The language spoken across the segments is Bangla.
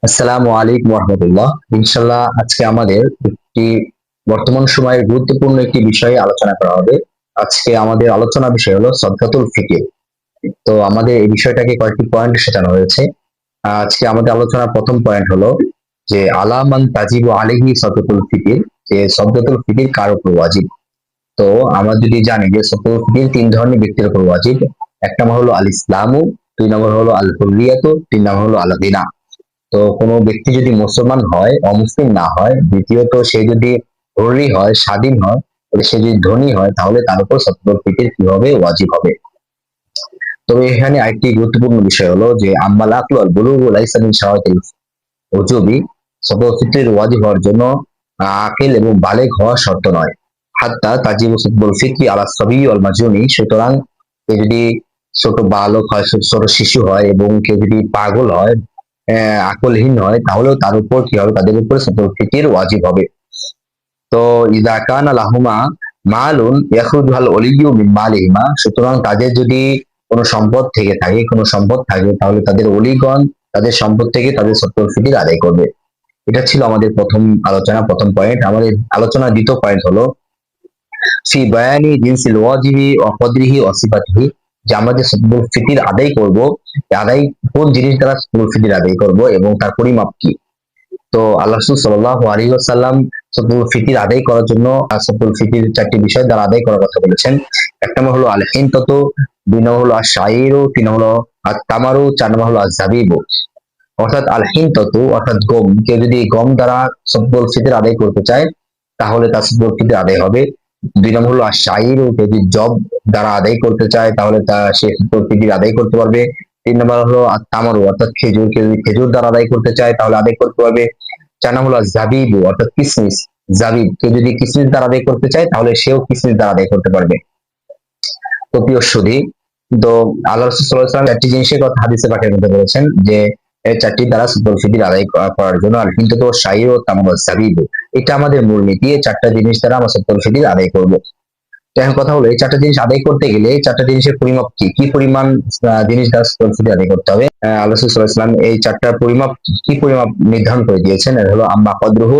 আসসালামু আলাইকুম রহমতুল্লাহ। ইনশাল্লাহ আজকে আমাদের একটি বর্তমান সময়ের গুরুত্বপূর্ণ একটি বিষয়ে আলোচনা করা হবে। আজকে আমাদের আলোচনা বিষয় হলো সদকাতুল ফিতর। তো আমাদের এই বিষয়টাকে কয়েকটি পয়েন্ট সাজানো হয়েছে। আজকে আমাদের আলোচনার প্রথম পয়েন্ট হলো যে আলামান তাজিবু আলাইহি সদকাতুল ফিতর, যে সদকাতুল ফিতর কার উপর ওয়াজিব। তো আমরা যদি জানি যে সদকাতুল ফিতর তিন ধরনের ব্যক্তির উপর ওয়াজিব। এক নম্বর হলো আল ইসলামু, দুই নম্বর হলো আল হুরিয়াতু, তিন নম্বর হলো আল গিনা। তো কোনো ব্যক্তি যদি মুসলমান হয়, অমুসলিম না হয়, দ্বিতীয়ত সে যদি হরি হয়, স্বাধীন হয়, তাহলে সে যদি ধনী হয়, তাহলে তার উপর সদকাতুল ফিতর কি হবে? ওয়াজিব হবে। তবে এখানে আরেকটি গুরুত্বপূর্ণ বিষয় হলো যে আম্মাল আকলু আল বুলুগু লাইসা মিন শারাতিল উজুবি। সদকাতুল ফিতর ওয়াজিব হওয়ার জন্য আকিল এবং বালেগ হওয়া শর্ত নয়। হাত্তা তাজিবু সদকাতুল ফিতরি আলা সাবি ওয়াল মাজুনি। সুতরাং কেউ যদি ছোট বালক হয়, ছোট শিশু হয়, এবং কেউ যদি পাগল হয়, আকলহীন হয়, তাহলেও তার উপর কি হবে? তাদের উপর সদকাতুল ফিতর ওয়াজিব হবে। তো ইদা কানা লাহুমা মালুন ইয়াখরুজুল ওলিয়্যু মিন মালিহিমা। সুতরাং তাদের যদি কোনো সম্পদ থেকে থাকে, কোনো সম্পদ থাকে, তাহলে তাদের ওলিগণ তাদের সম্পদ থেকে তাদের সদকাতুল ফিতর আদায় করবে। এটা ছিল আমাদের প্রথম আলোচনা, প্রথম পয়েন্ট। আমাদের আলোচনার দ্বিতীয় পয়েন্ট হলো ফি বায়ানি জিনসিল ওয়াজিবি ওয়া কদরিহি ওয়া সিফাতিহি। যে আমরা যে সদকাতুল ফিতর আদায় করব, আদায় কোন জিনিস দ্বারা সদকাতুল ফিতর আদায় করব এবং তার পরিমাপ কি। তো আল্লাহ রাসূল সাল্লাল্লাহু আলাইহি ওয়াসাল্লাম সদকাতুল ফিতর আদায় করার জন্য সদকাতুল ফিতর চারটি বিষয় দ্বারা আদায় করার কথা বলেছেন। এক নম্বর হলো আল হিনতাতু, দুই নম্বর হলো আশ-শাইরু, তিন নম্বর হলো আত-তামারু, চার নম্বর হলো আজ-জাবিবু। অর্থাৎ আল হিনতাতু অর্থাৎ গম, কেউ যদি গম দ্বারা সদকাতুল ফিতর আদায় করতে চায়, তাহলে তার সদকাতুল ফিতর আদায় হবে। দুই নম্বর হলো আশ-শাইরু, কেউ যদি জব দ্বারা আদায় করতে চায়, তাহলে সে সদকাতুল ফিতর আদায় করতে পারবে। তিন নম্বর হলো আত-তামারু অর্থাৎ খেজুর, কেউ যদি খেজুর দ্বারা আদায় করতে চায়, তাহলে আদায় করতে পারবে। চার নম্বর হলো জাবিবু অর্থাৎ কিসমিস, জাবিব, কেউ যদি কিসমিস দ্বারা আদায় করতে চায়, তাহলে সেও কিসমিস দ্বারা আদায় করতে পারবে। তো প্রিয় সুধী, তো আল্লাহ রাসূল সাল্লাল্লাহু আলাইহি ওয়াসাল্লাম চারটি জিনিসের কথা হাদিসে পাকের মধ্যে বলেছেন যে এই চারটি দ্বারা সদকাতুল ফিতর আদায় করার জন্য। আর কিন্তু তো শাইর ও তামার জাবিব, এটা আমাদের মূলনীতি। এই চারটা জিনিস দ্বারা আমরা সদকাতুল ফিতর আদায় করব। তো এখন কথা হলো, এই চারটা জিনিস আদায় করতে গেলে এই চারটা জিনিসের পরিমাপ কি, কি পরিমাণ জিনিস দ্বারা সদকাতুল ফিতর আদায় করতে হবে। আল্লাহ রাসূল সাল্লাল্লাহু আলাইহি ওয়াসাল্লাম এই চারটার পরিমাপ, কি পরিমাপ নির্ধারণ করে দিয়েছেন। এটা হলো আম্মা কদরুহু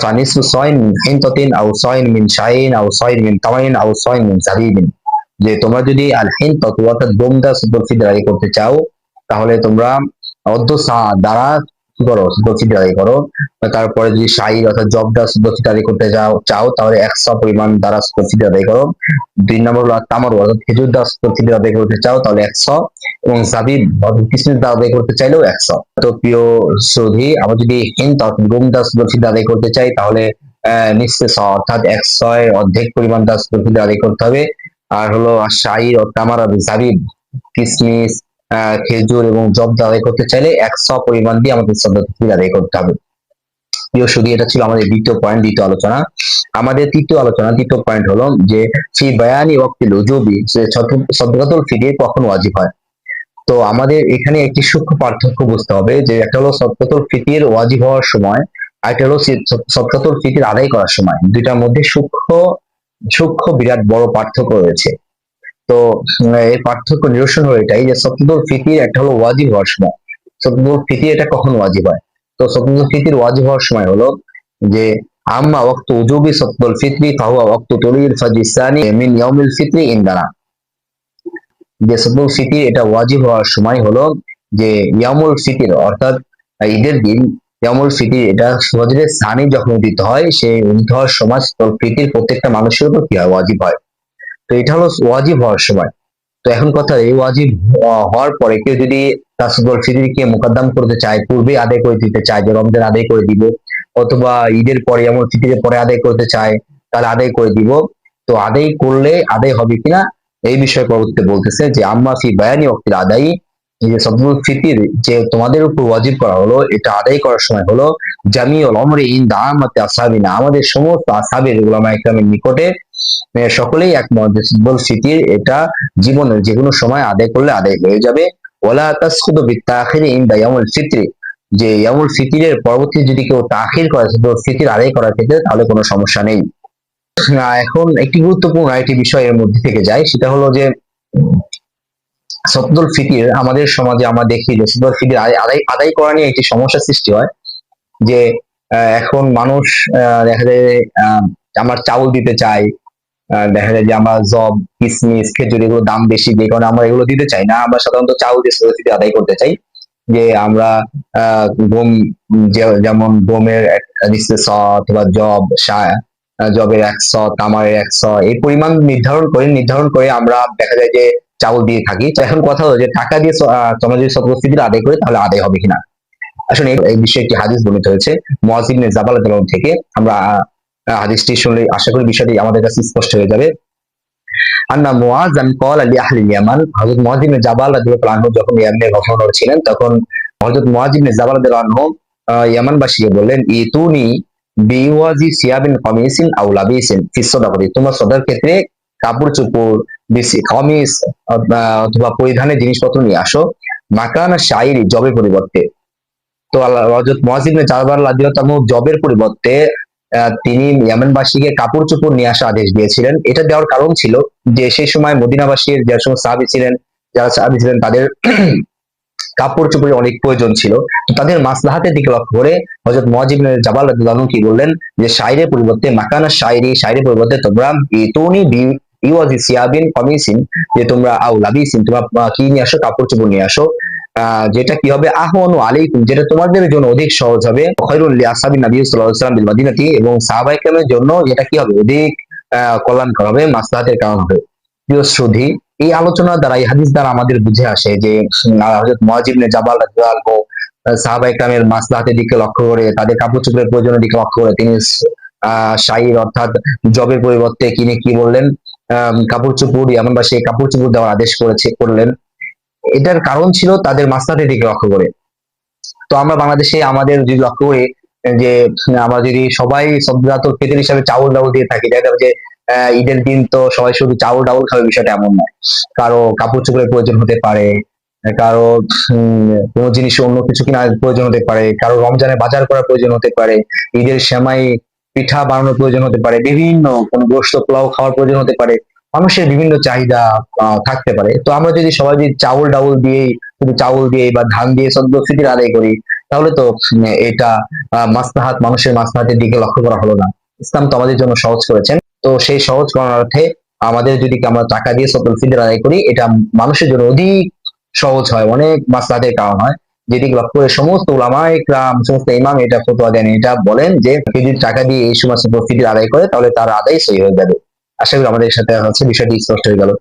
ফানিসু সয়ন মিন হিনতাতিন আও সয়ন মিন শাইন আও সয়ন মিন তামারিন আও সয়ন মিন জাবিবিন। যে তোমরা যদি আল হিনতাতু অর্থাৎ গম দ্বারা সদকাতুল ফিতর আদায় করতে চাও, তাহলে তোমরা অর্ধ সা দ্বারা কি করো? সদকাতুল ফিতর আদায় করো। তারপরে যদি শাইর অর্থাৎ জব দ্বারা সদকাতুল ফিতর আদায় করতে চাও, তাহলে 100 পরিমাণ দ্বারা সদকাতুল ফিতর আদায় করো। দুই নম্বর হলো তামার অর্থাৎ খেজুর দ্বারা সদকাতুল ফিতর আদায় করতে চাও, তাহলে 100। এবং জাবিব অর্থাৎ কিসমিস দ্বারা আদায় করতে চাইলেও 100। তো প্রিয় সুধী, আমরা যদি হিনতাত গম দ্বারা সদকাতুল ফিতর আদায় করতে চাই, তাহলে নিঃসে স অর্থাৎ 100 এর অর্ধেক পরিমাণ দ্বারা সদকাতুল ফিতর আদায় করতে হবে। আর হলো শাইর ও তামার জাবিব, কিসমিস, খেজুর এবং জব দ্বারা আদায় করতে চাইলে 100 পরিমাণ দিয়ে আমাদের সদকাতুল ফিতর আদায় করতে হবে। প্রিয় সুধী, এটা ছিল আমাদের দ্বিতীয় পয়েন্ট, দ্বিতীয় আলোচনা। আমাদের তৃতীয় পয়েন্ট হলো যে ফি বায়ানি ওয়াক্তিল উজুবি, যে সদকাতুল ফিতর কখন ওয়াজিব হয়। তো আমাদের এখানে একটি সূক্ষ্ম পার্থক্য বুঝতে হবে, যে একটা হলো সদকাতুল ফিতর ওয়াজিব হওয়ার সময়, আর একটা হলো সদকাতুল ফিতর আদায় করার সময়। দুইটার মধ্যে সূক্ষ্ম সূক্ষ্ম বিরাট বড় পার্থক্য রয়েছে। তো এই পার্থক্য নিরসন হলো এটাই যে সদকাতুল ফিতর একটা হলো ওয়াজিব হওয়ার সময়। সদকাতুল ফিতর এটা কখন ওয়াজিব হয়? তো সদকাতুল ফিতর ওয়াজিব হওয়ার সময় হলো যে আম্মা ওয়াক্তু উজুবি সদকাতুল ফিতরি ফাহুয়া ওয়াক্তু তুলুইল ফাজরি সানি মিন ইয়াউমিল ফিতরি ইনদানা। যে সদকাতুল ফিতর এটা ওয়াজিব হওয়ার সময় হলো যে ইয়ামুল ফিতর অর্থাৎ ঈদের দিন। ইয়ামুল ফিতর এটা ফজরের সানি যখন উদিত হয়, সেই উদিত হওয়ার সময় সদকাতুল ফিতর প্রত্যেকটা মানুষের উপর কি হয়? ওয়াজিব হয়। তো এটা হলো ওয়াজিব হওয়ার সময়। তো এখন কথা, এই ওয়াজিব হওয়ার পরে কেউ যদি তার সদকাতুল ফিতরকে মোকদ্দম করতে চায়, পূর্বে আদায় করে দিতে চায়, যে রমজান আদায় করে দিব, অথবা ঈদের পরে ইয়ামুল ফিতরের পরে আদায় করতে চায়, তাহলে আদায় করে দিব। তো আদায় করলে আদায় হবে কিনা এই বিষয়ে পরবর্তীতে বলতেছে যে আম্মা ফি বায়ানি ওয়াক্তিল আদায়ী, যে সদকাতুল ফিতর যে তোমাদের উপর ওয়াজিব করা হলো, এটা আদায় করার সময় হলো জামিউল উমরি ইনদা আম্মাতি আসহাবিনা, আমাদের সমস্ত আসহাবের উলামা ইকরামের নিকটে সকলেই একমত যে সদকাতুল ফিতর এটা জীবনের যে কোনো সময় আদায় করলে আদায় হয়ে যাবে। ওয়ালা তাসকুতু বিত্তাখিরি ইনদা ইয়াউমিল ফিতরি, যে ইয়াউমুল ফিতরের পরবর্তী যদি কেউ তাখির করে সদকাতুল ফিতর আদায় করার ক্ষেত্রে, তাহলে কোনো সমস্যা নেই। এখন একটি গুরুত্বপূর্ণ একটি বিষয় এর মধ্যে থেকে যায়, সেটা হলো যে সদদুল ফিতির আমাদের সমাজে আমরা দেখি যে সদদুল ফিতির আদায় আদায় করা নিয়ে একটি সমস্যার সৃষ্টি হয়। যে এখন মানুষ দেখা যায় আমার চাউল দিতে চাই, দেখা যায় যে আমরা জব, কিসমিস, খেজুর এগুলো দাম বেশি, যে কারণে আমরা এগুলো দিতে চাই না। আমরা সাধারণত চাউল দিয়ে সদদুল ফিতির আদায় করতে চাই। যে আমরা গম, যেমন গমের নিচ্ছে শ অথবা জবের 100, তামারের 100, এই পরিমাণ নির্ধারণ করে আমরা দেখা যায় যে চাউল দিয়ে থাকি। তো এখন কথা হলো যে টাকা দিয়ে তোমরা যদি সদদুল ফিতর আদায় করে তাহলে আদায় হবে কিনা। আসলে এই বিষয়ে একটি হাদিস বর্ণিত হয়েছে মুআয ইবনে জাবাল রাদিয়াল্লাহু আনহু থেকে। আমরা হাদিসটি শুনলে আশা করি বিষয়টি আমাদের কাছে স্পষ্ট হয়ে যাবে। আন্না মুআযান ক্বালা লি আহলিল ইয়ামান, হযরত মুআয ইবনে জাবাল রাদিয়াল্লাহু আনহু যখন ইয়ামানের গভর্নর ছিলেন, তখন হযরত মুআয ইবনে জাবাল রাদিয়াল্লাহু আনহু ইয়ামানবাসীকে বললেন, ইতুনি বিওয়াজি সিয়াবিন কামিসিন আও লাবিসিন ফি সাদাকাতি, তোমরা সদার ক্ষেত্রে কাপড় চোপড়, বেশি কামিজ অথবা পরিধানের জিনিসপত্র নিয়ে আসো, মাকানা শাইরি, জবের পরিবর্তে। তো হযরত মুআয ইবনে জাবাল রাদিয়াল্লাহু আনহু জবের পরিবর্তে তিনি ইয়ামানবাসীকে কাপড় চোপড় নিয়ে আসা আদেশ দিয়েছিলেন। এটা দেওয়ার কারণ ছিল যে সেই সময় মদিনাবাসীর যে সমস্ত সাহাবী ছিলেন তাদের কাপড় চোপড়ের অনেক প্রয়োজন ছিল। তো তাদের মাসলাহাতের দিকে লক্ষ্য করে হযরত মুআয ইবনে জাবাল রাদিয়াল্লাহু আনহু কি বললেন যে শাইরের পরিবর্তে মাকানা শাইরের পরিবর্তে তোমরা ইতুনি বি ইওয়াজি সিয়াবিন কামিসিন, যে তোমরা আও লাবিসিন, তোমরা কি নিয়ে আসো, কাপড় চোপড় নিয়ে আসো, যেটা কি হবে আহওয়ানু আলাইকুম, যেটা তোমাদের জন্য অধিক সহজ হবে, খায়রুল লি আসহাবিন নবী সাল্লাল্লাহু আলাইহি ওয়াসাল্লাম বিল মদিনাতি, এবং সাহাবায়ে কেরামের জন্য এটা কি হবে, অধিক কল্যাণকর হবে, মাসলাহাতের কারণ হবে। প্রিয় শ্রোধী, এই আলোচনা দ্বারা, এই হাদিস দ্বারা আমাদের বুঝে আসে যে হযরত মুআয ইবনে জাবাল রাদিয়াল্লাহু আনহু সাহাবায়ে কেরামের মাসলাহাতের দিকে লক্ষ্য করে, তাদের কাপড় চোপড়ের প্রয়োজনের দিকে লক্ষ্য করে তিনি শাইর অর্থাৎ জবের পরিবর্তে কিনে কি বললেন, কাপড় চোপড়, ইয়ামানবাসী কাপড় চোপড় দেওয়ার আদেশ করলেন। এটার কারণ ছিল তাদের মাসলাহাতের দিকে লক্ষ্য করে। তো আমরা বাংলাদেশে আমাদের যদি লক্ষ্য করি যে আমরা যদি সবাই সদকাতুল ফিতর হিসাবে চাউল ডাউল দিয়ে থাকি, দেখা যাবে যে ঈদের দিন তো সবাই শুধু চাউল ডাউল খাবে, বিষয়টা এমন নয়। কারো কাপড় চোপড়ের প্রয়োজন হতে পারে, কারো কোনো জিনিস অন্য কিছু কেনার প্রয়োজন হতে পারে, কারো রমজানে বাজার করার প্রয়োজন হতে পারে, ঈদের সেমাই পিঠা বানানোর প্রয়োজন হতে পারে, বিভিন্ন কোনো গোশত পোলাও খাওয়ার প্রয়োজন হতে পারে। মানুষের বিভিন্ন চাহিদা থাকতে পারে। তো আমরা যদি সবাই যদি চাউল ডাউল দিয়ে, শুধু চাউল দিয়ে বা ধান দিয়ে সদকাতুল ফিতর আদায় করি, তাহলে তো এটা মানুষের মাসলাহাতের দিকে লক্ষ্য করা হলো না। ইসলাম তো আমাদের জন্য সহজ করেছেন। তো সেই সহজ করার অর্থে আমাদের যদি আমরা টাকা দিয়ে সদকাতুল ফিতর আদায় করি, এটা মানুষের জন্য অধিক সহজ হয়, অনেক মাসলাহাতের কারণ হয়, যেদিকে লক্ষ্য করে সমস্ত উলামায়ে কেরাম, সমস্ত ইমাম এটা ফতোয়া দেন, এটা বলেন যে কেউ যদি টাকা দিয়ে এই সময় সদকাতুল ফিতর আদায় করে তাহলে তার আদায় সহি হয়ে যাবে। আশা করি আমাদের সাথে হচ্ছে বিষয়টি স্পষ্ট হয়ে গেল।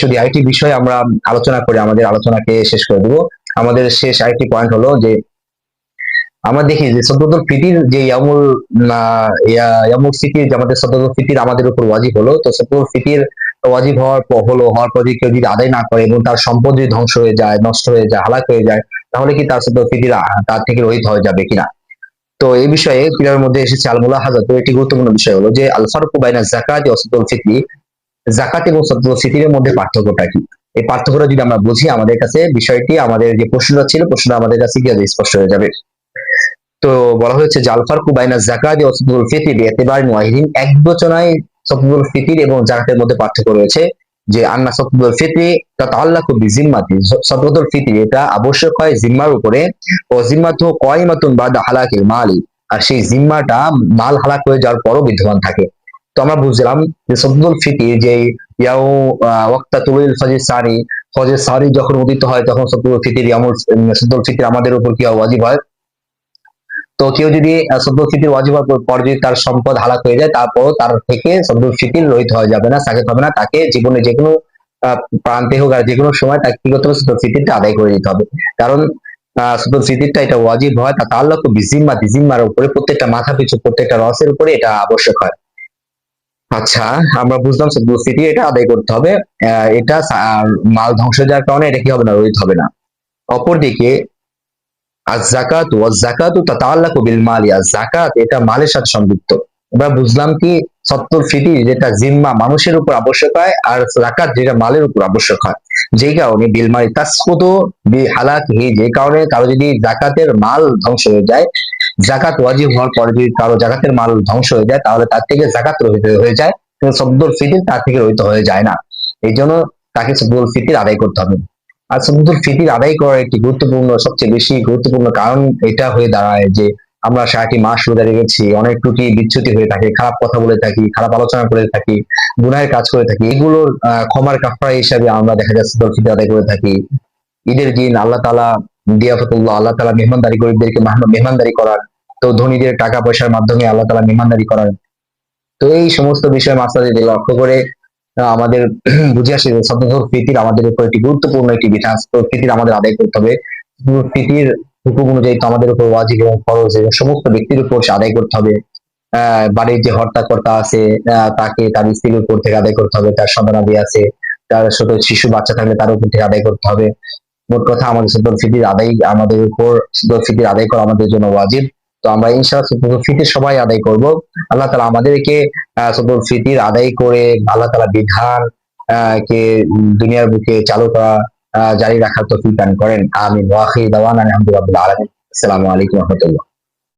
যদি আরেকটি বিষয় আমরা আলোচনা করে আমাদের আলোচনাকে শেষ করে দেবো। আমাদের শেষ আরেকটি পয়েন্ট হলো যে আমরা দেখি যে সদকাতুল ফিতর যে ইয়ামুল ফিতর, যে আমাদের সদকাতুল ফিতর আমাদের উপর ওয়াজিব হলো, তো সদকাতুল ফিতর ওয়াজিব হওয়ার পর কেউ যদি আদায় না করে এবং তার সম্পদ যদি ধ্বংস হয়ে যায়, নষ্ট হয়ে যায়, হালাক হয়ে যায়, তাহলে কি তার সদকাতুল ফিতর তার থেকে রহিত হয়ে যাবে কিনা। তো এই বিষয়ে কিতাবের মধ্যে এসেছে আল মুলাহাজাত, তো একটি গুরুত্বপূর্ণ বিষয় হলো যে আল ফারকু বাইনা যাকাতি ওয়া সদকাতুল ফিতরি, যাকাত এবং সদকাতুল ফিতরের মধ্যে পার্থক্যটা কি। এই পার্থক্যটা যদি আমরা বুঝি, আমাদের কাছে বিষয়টি, আমাদের যে প্রশ্নটা ছিল, প্রশ্নটা আমাদের কাছে কি স্পষ্ট হয়ে যাবে। তো বলা হয়েছে যে আল ফারকু বাইনা যাকাতি ওয়া সদকাতুল ফিতরি বিইতিবারিন ওয়াহিদিন, এক বিবেচনায় সদকাতুল ফিতর এবং যাকাতের মধ্যে পার্থক্য রয়েছে। যে আন্না সদকাতুল ফিতরি তাতাআল্লাকু বিজিম্মাতি, সদকাতুল ফিতর এটা আবশ্যক হয় জিম্মার উপরে, ও জিম্মাতু কায়িমাতুন বাদা হালাকিল মালি, আর সেই জিম্মাটা মাল হালাক হয়ে যাওয়ার পরও বিদ্যমান থাকে। তো আমরা বুঝলাম যে সদকাতুল ফিতর যে ইয়াও ওয়াক্তা তুলুল ফজর সারি যখন উদিত হয় তখন সদকাতুল ফিতর সদকাতুল ফিতর আমাদের উপর কি ওয়াজিব হয়। তো কেউ যদি সদকাতুল ফিতর ওয়াজিব হওয়ার পর যদি তার সম্পদ হালাক হয়ে যায়, তারপর তার থেকে সদকাতুল ফিতর রহিত হয়ে যাবে না, সাকিত হবে না, তাকে জীবনে যে কোনো প্রান্তে হোক আর যে কোনো সময় তাকে কি করতে হবে, সদকাতুল ফিতরটা আদায় করে দিতে হবে। কারণ সদকাতুল ফিতরটা এটা ওয়াজিব হয় তা তাআল্লাকু বিজিম্মাতি, জিম্মার উপরে, প্রত্যেকটা মাথা পিছু, প্রত্যেকটা রসের উপরে এটা আবশ্যক হয়। আচ্ছা, আমরা বুঝলাম সদকাতুল ফিতর এটা আদায় করতে হবে। এটা মাল ধ্বংস হয়ে যাওয়ার কারণে এটা কি হবে না, রহিত হবে না। অপরদিকে যাকাতু তাতাআল্লাকু বিল মালি, আর যাকাত এটা মালের সাথে সম্পৃক্ত। আমরা বুঝলাম কি সদকাতুল ফিতর যেটা জিম্মা মানুষের উপর আবশ্যক হয়, আর যাকাত যেটা মালের উপর আবশ্যক হয়। যেই কারণে বিল মালি তাসকুতু বিহালাকিহি, যে কারণে কারো যদি যাকাতের মাল ধ্বংস হয়ে যায়, যাকাত ওয়াজিব হওয়ার পরে যদি কারো যাকাতের মাল ধ্বংস হয়ে যায়, তাহলে তার থেকে যাকাত রহিত হয়ে যায়, কিন্তু সদকাতুল ফিতর তার থেকে রহিত হয়ে যায় না। এই জন্য তাকে সদকাতুল ফিতর আদায় করতে হবে। আর সদকাতুল ফিতির আদায় করার একটি গুরুত্বপূর্ণ, সবচেয়ে বেশি গুরুত্বপূর্ণ কারণ এটা হয়ে দাঁড়ায় যে আমরা সারাটি মাস রোজা রেখেছি, অনেক ত্রুটি বিচ্যুতি হয়ে থাকে, খারাপ কথা বলে থাকি, খারাপ আলোচনা করে থাকি, গুনাহের কাজ করে থাকি, এগুলোর ক্ষমার কাফারা হিসাবে আমরা দেখা যাচ্ছে সদকাতুল ফিতর আদায় করে থাকি। ঈদের দিন আল্লাহ তাআলা দিয়াফতুল্লাহ, আল্লাহ তাআলা মেহমানদারি, গরিবদেরকে মেহমানদারি করার, তো ধনীদের টাকা পয়সার মাধ্যমে আল্লাহ তাআলা মেহমানদারি করার। তো এই সমস্ত বিষয় মাসলা যদি লক্ষ্য করে আমাদের বুঝে আসে যে সদকাতুল ফিতির আমাদের উপর একটি গুরুত্বপূর্ণ একটি বিধান। তো ফিতির আমাদের আদায় করতে হবে। ফিতির হুকুম অনুযায়ী তো আমাদের উপর ওয়াজিব এবং ফরজ এবং সমস্ত ব্যক্তির উপর সে আদায় করতে হবে। বাড়ির যে হর্তাকর্তা আছে তাকে তার স্ত্রীর উপর থেকে আদায় করতে হবে, তার সন্তানাদি আছে, তার ছোট শিশু বাচ্চা থাকলে তার উপর থেকে আদায় করতে হবে। মোট কথা আমাদের সদকাতুল ফিতির আদায়, আমাদের উপর সদকাতুল ফিতির আদায় করা আমাদের জন্য ওয়াজিব। তো আমরা ইনশাআল্লাহ সদকাতুল ফিতির সবাই আদায় করব। আল্লাহ তাআলা আমাদেরকে সদকাতুল ফিতির আদায় করে আল্লাহ তাআলা বিধান কে দুনিয়ার বুকে চালু করা, জারি রাখার তৌফিক দান করেন। আমিন। ওয়া আখিরু দাওয়ানা আলহামদুলিল্লাহি রাব্বিল আলামিন। আসসালামু আলাইকুম ওয়া রাহমাতুল্লাহ।